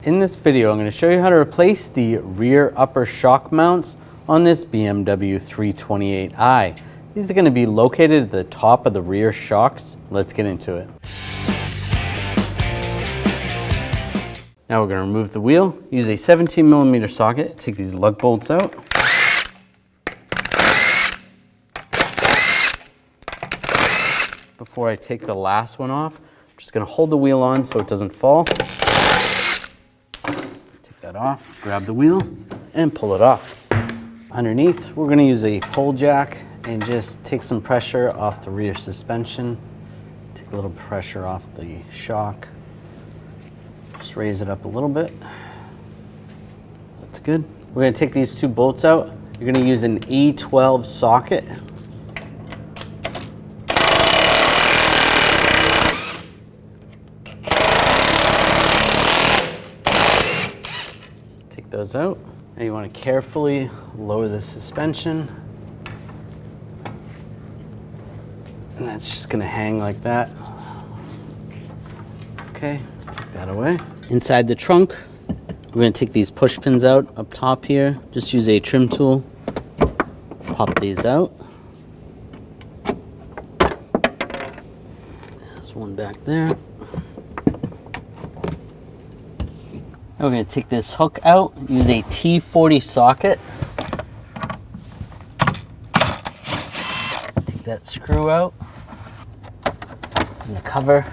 In this video, I'm going to show you how to replace the rear upper shock mounts on this BMW 328i. These are going to be located at the top of the rear shocks. Let's get into it. Now we're going to remove the wheel. Use a 17mm socket. Take these lug bolts out. Before I take the last one off, I'm just going to hold the wheel on so it doesn't fall. That off, grab the wheel and pull it off. Underneath, we're going to use a pull jack and just take some pressure off the rear suspension. Take a little pressure off the shock. Just raise it up a little bit. That's good. We're going to take these two bolts out. You're going to use an E12 socket. Those out. Now you want to carefully lower the suspension. And that's just going to hang like that. Okay, take that away. Inside the trunk, we're going to take these push pins out up top here. Just use a trim tool. Pop these out. There's one back there. We're going to take this hook out, use a T40 socket. Take that screw out. And the cover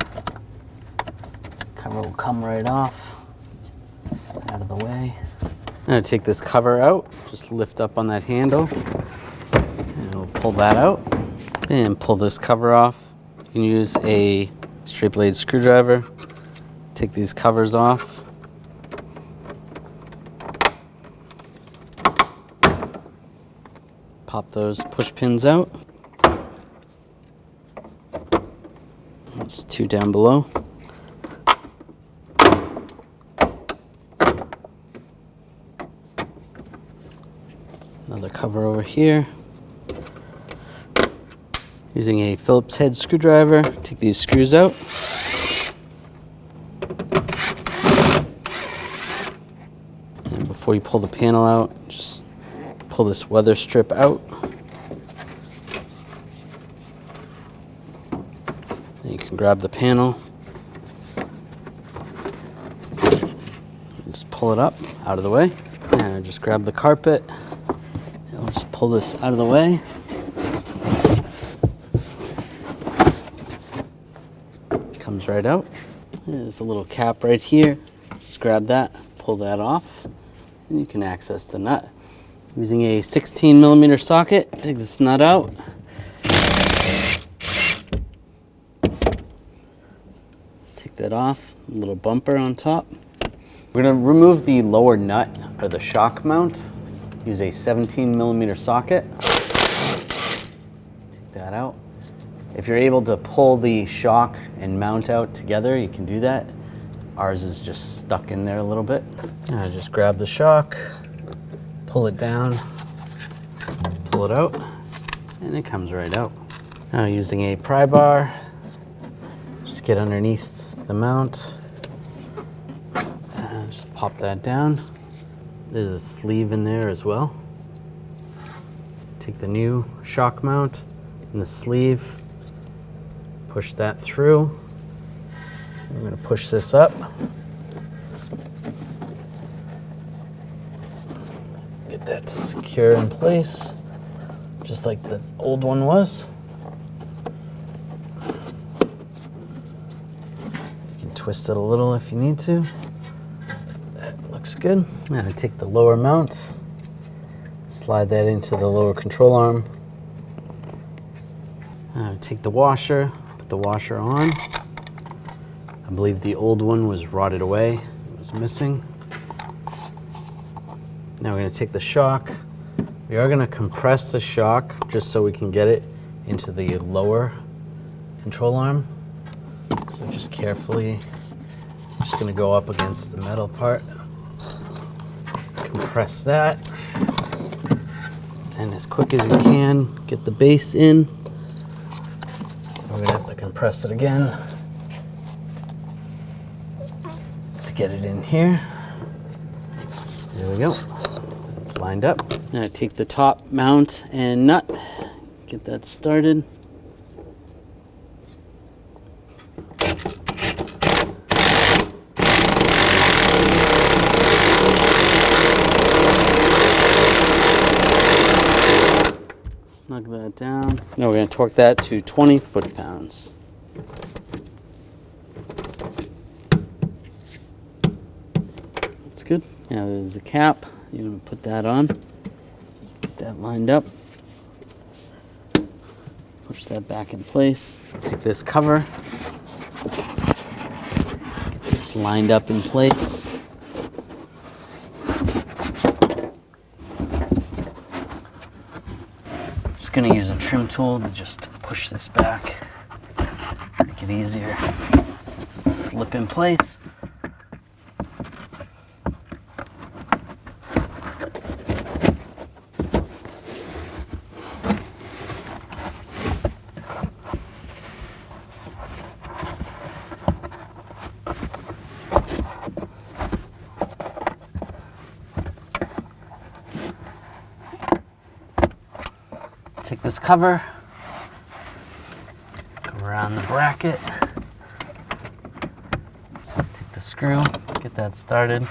will come right off, out of the way. I'm going to take this cover out, just lift up on that handle, and we'll pull that out. And pull this cover off. You can use a straight blade screwdriver. Take these covers off. Pop those push pins out. There's two down below. Another cover over here. Using a Phillips head screwdriver, take these screws out. And before you pull the panel out, just pull this weather strip out. Then you can grab the panel and just pull it up out of the way. And just grab the carpet and let's pull this out of the way. It comes right out. There's a little cap right here. Just grab that, pull that off, and you can access the nut. Using a 16mm socket, take this nut out. Take that off, a little bumper on top. We're going to remove the lower nut out of the shock mount. Use a 17mm socket. Take that out. If you're able to pull the shock and mount out together, you can do that. Ours is just stuck in there a little bit. Now just grab the shock. Pull it down, pull it out, and it comes right out. Now using a pry bar, just get underneath the mount, and just pop that down. There's a sleeve in there as well. Take the new shock mount and the sleeve, push that through. I'm going to push this up. That to secure in place, just like the old one was. You can twist it a little if you need to. That looks good. Now I take the lower mount, slide that into the lower control arm. Now take the washer, put the washer on. I believe the old one was rotted away, it was missing. Now we're going to take the shock. We are going to compress the shock just so we can get it into the lower control arm. So just carefully, just going to go up against the metal part. Compress that. And as quick as you can, get the base in. We're going to have to compress it again to get it in here. There we go. It's lined up. Now I take the top mount and nut, get that started. Snug that down. Now we're going to torque that to 20 foot-pounds. That's good. Now there's the cap. You're going to put that on. Get that lined up. Push that back in place. Take this cover. Get this lined up in place. Going to use a trim tool to just push this back, make it easier. Slip in place. Take this cover, go around the bracket, take the screw, get that started.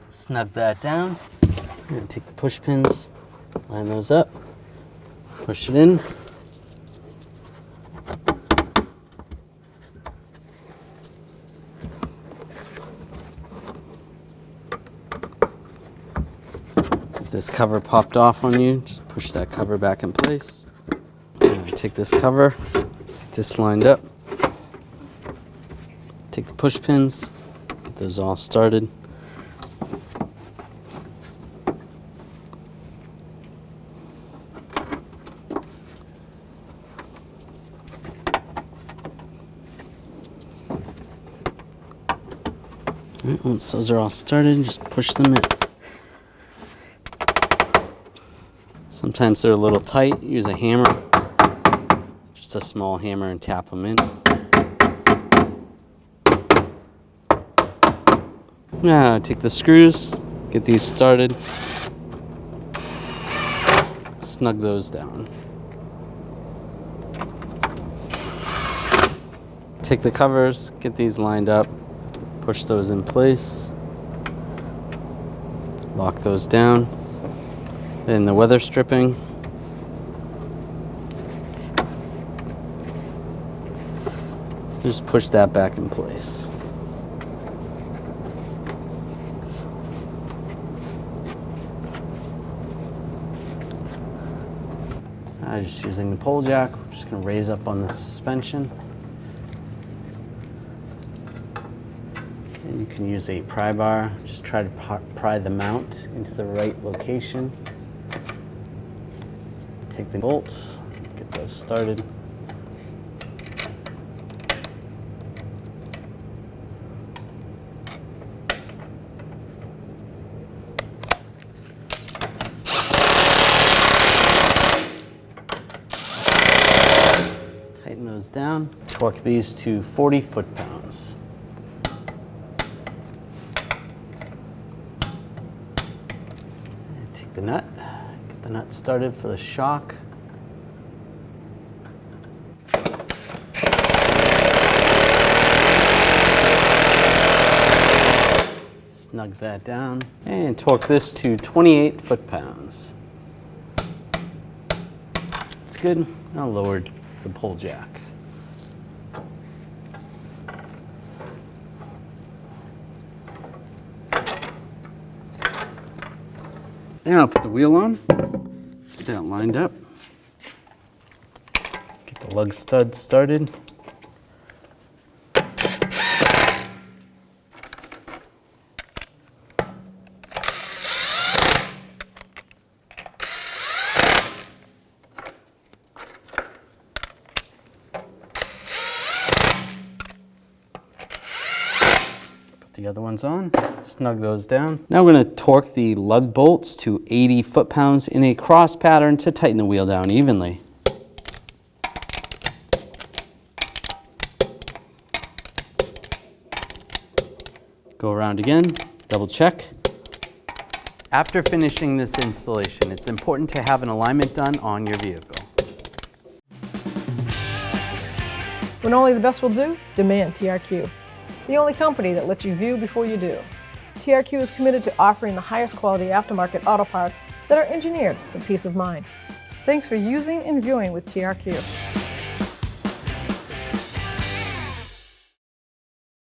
Snug that down. I'm going to take the push pins, line those up, push it in. This cover popped off on you, just push that cover back in place. Take this cover, get this lined up. Take the push pins, get those all started. Right, once those are all started, just push them in. Sometimes they're a little tight. Use a hammer, just a small hammer, and tap them in. Now take the screws, get these started, snug those down. Take the covers, get these lined up, push those in place, lock those down. Then the weather stripping. Just push that back in place. I'm just using the pole jack. We're just going to raise up on the suspension. And you can use a pry bar. Just try to pry the mount into the right location. Take the bolts, get those started. Tighten those down. Torque these to 40 foot-pounds. Take the nut. Get the nut started for the shock. Snug that down and torque this to 28 foot-pounds. That's good. I'll lower the pole jack. Now I'll put the wheel on, get that lined up, get the lug stud started. The other one's on, snug those down. Now we're going to torque the lug bolts to 80 foot-pounds in a cross pattern to tighten the wheel down evenly. Go around again, double check. After finishing this installation, it's important to have an alignment done on your vehicle. When only the best will do, demand TRQ. The only company that lets you view before you do. TRQ is committed to offering the highest quality aftermarket auto parts that are engineered for peace of mind. Thanks for using and viewing with TRQ.